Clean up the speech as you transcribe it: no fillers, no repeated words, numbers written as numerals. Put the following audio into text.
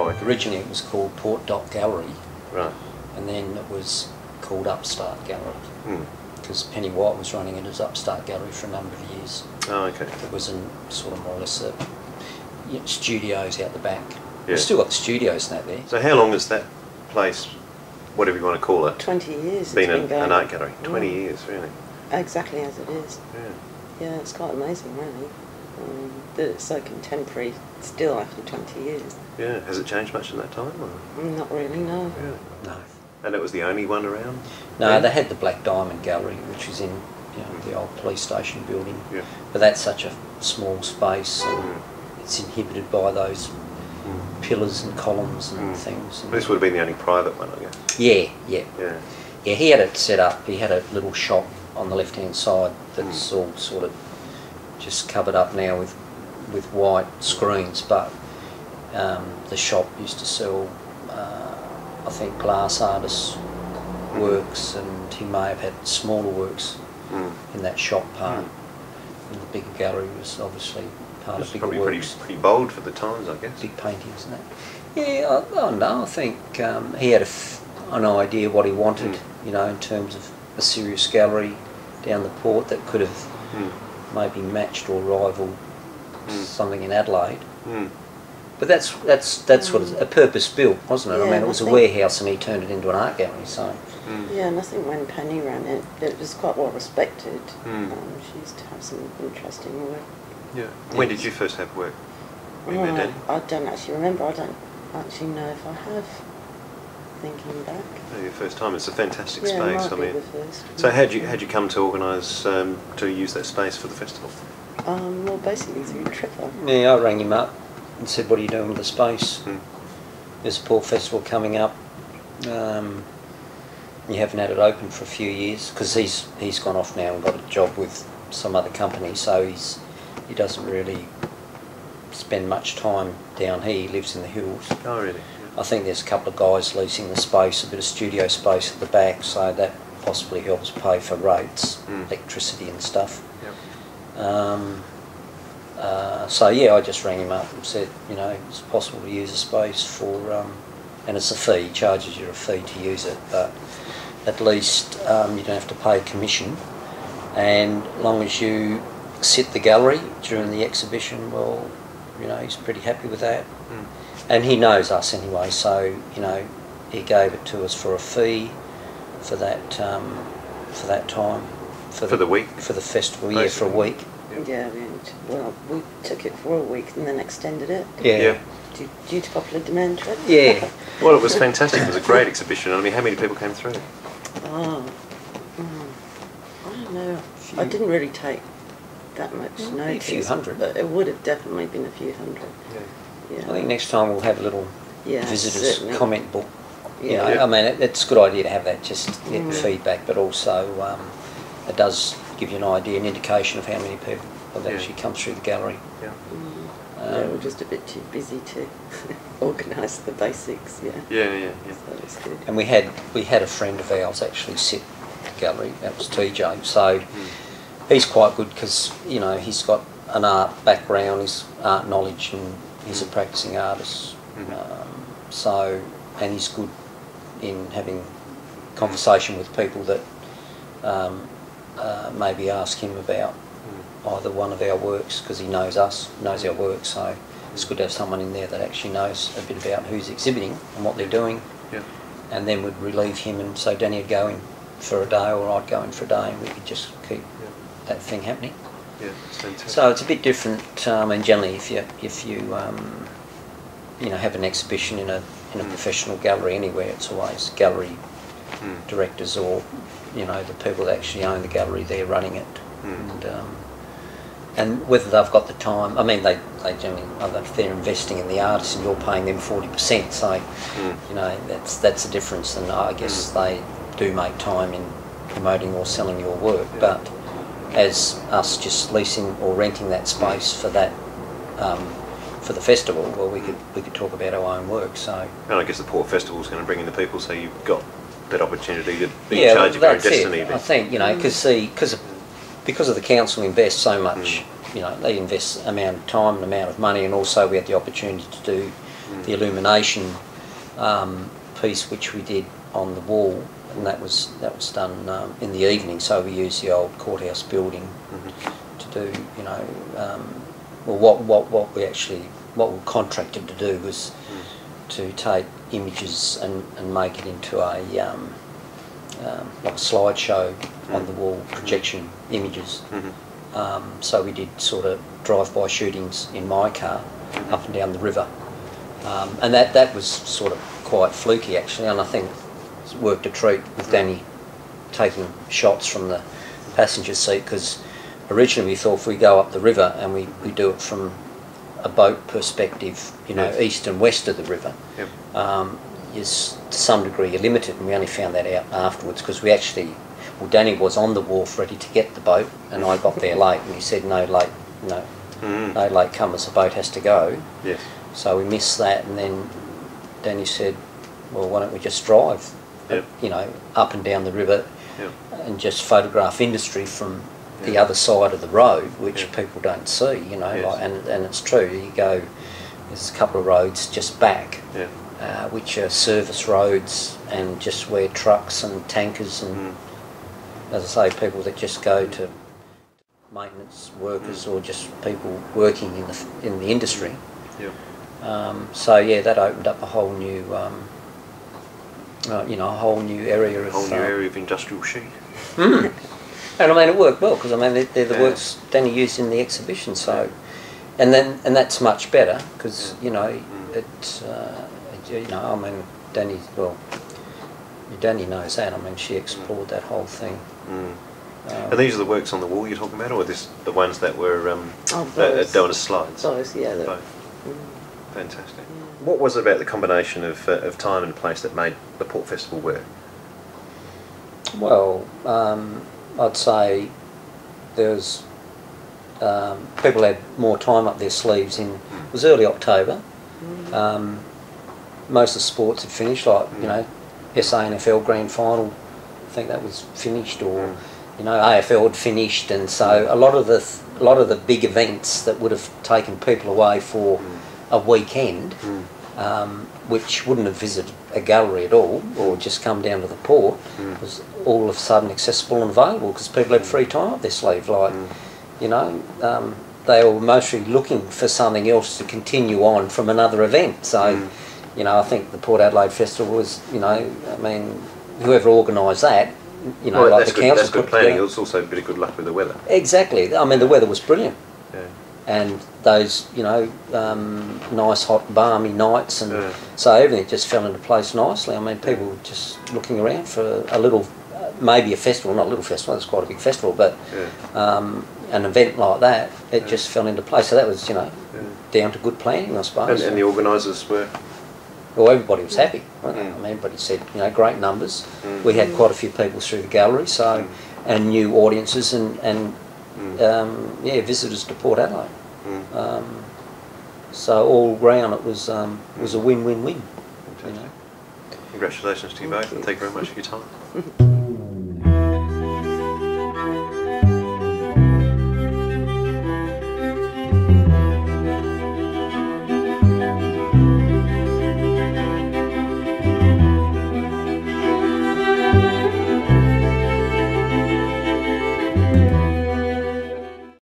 okay. Originally it was called Port Dock Gallery. Right. And then it was called Upstart Gallery. Mm. Because Penny White was running it as Upstart Gallery for a number of years. Oh, okay. It was in sort of more or less studios out the back. Yeah. We've still got the studios and that there. So how long has that place, whatever you want to call it, 20 years been it's been an going. art gallery? 20 years, really? Exactly as it is. Yeah. Yeah, it's quite amazing, really. That it's so contemporary still after 20 years. Yeah. Has it changed much in that time? Or? Not really, no. Really? No. And it was the only one around? No, then? they had the Black Diamond Gallery, which was in the old police station building. Yeah. But that's such a small space, and it's inhibited by those pillars and columns and things. And This would have been the only private one, I guess. yeah. Yeah. Yeah, he had it set up. He had a little shop on the left-hand side that's all sort of just covered up now with white screens, but the shop used to sell, I think, glass artists' works, and he may have had smaller works in that shop part. And the bigger gallery was obviously part of bigger Probably works. pretty bold for the times, I guess. Big paintings and that. Yeah, I don't know. I think he had an idea what he wanted, you know, in terms of a serious gallery down the port that could have maybe matched or rivaled something in Adelaide. But that's what it's a purpose built, wasn't it? Yeah, I mean, it was a warehouse and he turned it into an art gallery. So Yeah, and I think when Penny ran it, it was quite well respected. She used to have some interesting work. Yeah. When did you first have work? Were you there, Danny? I don't actually remember. I don't actually know if I have. Thinking back. Oh, your first time. It's a fantastic Yeah, it space. might I be mean, the first. so how'd you come to organise to use that space for the festival? Well, basically through Trevor. yeah, I rang him up and said, "What are you doing with the space? There's a port festival coming up. You haven't had it open for a few years because he's gone off now and got a job with some other company, so he doesn't really spend much time down here. He lives in the hills. Oh, really? I think there's a couple of guys leasing the space, a bit of studio space at the back, so that possibly helps pay for rates, electricity and stuff. Yep. So yeah, I just rang him up and said, you know, it's possible to use a space for, and it's a fee, he charges you a fee to use it, but at least you don't have to pay commission, and as long as you sit the gallery during the exhibition, well, you know, he's pretty happy with that. And he knows us anyway, so, you know, he gave it to us for a fee for that time. For the week? For the festival, Basically. yeah, for a week. Yeah, we took it for a week and then extended it. Yeah. Due to popular demand, Trevor. Yeah. Well, it was fantastic. It was a great exhibition. I mean, how many people came through? I don't know. I didn't really take that much notice. A few hundred. But it would have definitely been a few hundred. Yeah. I think next time we'll have a little visitors certainly. comment book. You Yeah. know, I mean, it's a good idea to have that, just to get feedback, but also it does give you an idea, an indication of how many people have actually come through the gallery. Yeah. We're just a bit too busy to organise the basics. Yeah. Yeah. So it's good. And we had a friend of ours actually sit the gallery. That was TJ. So he's quite good because, you know, he's got an art background, his art knowledge, and he's a practicing artist. So, and he's good in having conversation with people that maybe ask him about either one of our works, because he knows us, knows our work, so it's good to have someone in there that actually knows a bit about who's exhibiting and what they're doing. Yeah. And then we'd relieve him, and so Danny would go in for a day, or I'd go in for a day, and we could just keep that thing happening. Yeah, it's fantastic. So it's a bit different, and generally if you you know, have an exhibition in a professional gallery anywhere, it's always gallery directors, or, you know, the people that actually own the gallery, they're running it. And whether they've got the time, I mean, they generally, if they're investing in the artist and you're paying them 40%, so, you know, that's the difference, and I guess they do make time in promoting or selling your work, but as us just leasing or renting that space for that, for the festival, well, we could talk about our own work, so. And I guess the Port Festival's going to bring in the people, so you've got that opportunity to be in charge of your own destiny. I think, you know, because of the council invests so much, you know, they invest amount of time and amount of money, and also we had the opportunity to do the illumination piece which we did on the wall, and that was done in the evening. So we used the old courthouse building to do, you know, well, what we contracted to do was to take images and make it into a like a slideshow on the wall, projection images. So we did sort of drive-by shootings in my car up and down the river, and that was sort of quite fluky actually, and I think it worked a treat with Danny taking shots from the passenger seat, because originally we thought if we go up the river and we do it from a boat perspective, you know, east and west of the river, is to some degree you're limited, and we only found that out afterwards, because we actually, well, Danny was on the wharf ready to get the boat, and I got there late, and he said no late comers, the boat has to go. Yes. So we missed that, and then Danny said, well, why don't we just drive, you know, up and down the river and just photograph industry from the other side of the road, which people don't see, you know, like, and it's true, you go, there's a couple of roads just back, which are service roads and just where trucks and tankers and, as I say, people that just go to maintenance workers or just people working in the industry. So yeah, that opened up a whole new, you know, a whole new area of industrial chic. And I mean, it worked well, because I mean they're the works Danny used in the exhibition. So, and that's much better, because you know you know, I mean Danny knows that. I mean, she explored that whole thing. And these are the works on the wall you're talking about, or the ones that were done as slides? Both, yeah. Both. Fantastic. What was it about the combination of time and place that made the Port Festival work? Well, I'd say there's people had more time up their sleeves it was early October. Most of the sports had finished, like you know, SANFL Grand Final, I think that was finished, or you know, AFL had finished, and so a lot of the big events that would have taken people away for a weekend, which wouldn't have visited a gallery at all, or just come down to the port, was all of a sudden accessible and available, because people had free time up their sleeve. Like, you know, they were mostly looking for something else to continue on from another event. So, you know, I think the Port Adelaide Festival was, you know, I mean, whoever organised that, you know, well, like the council. That's good planning. It was also a bit of good luck with the weather. Exactly. I mean, the weather was brilliant. Yeah. And those, you know, nice hot balmy nights, and so everything just fell into place nicely. I mean, people were just looking around for a little, maybe a festival, not a little festival, it's quite a big festival, but an event like that, it just fell into place. So that was, you know, down to good planning, I suppose. And the organisers were? Well, everybody was happy. I mean, everybody said, you know, great numbers. We had quite a few people through the gallery, so and new audiences and yeah, visitors to Port Adelaide. So all round it was a win-win-win. Congratulations to you both, and thank you very much for your time.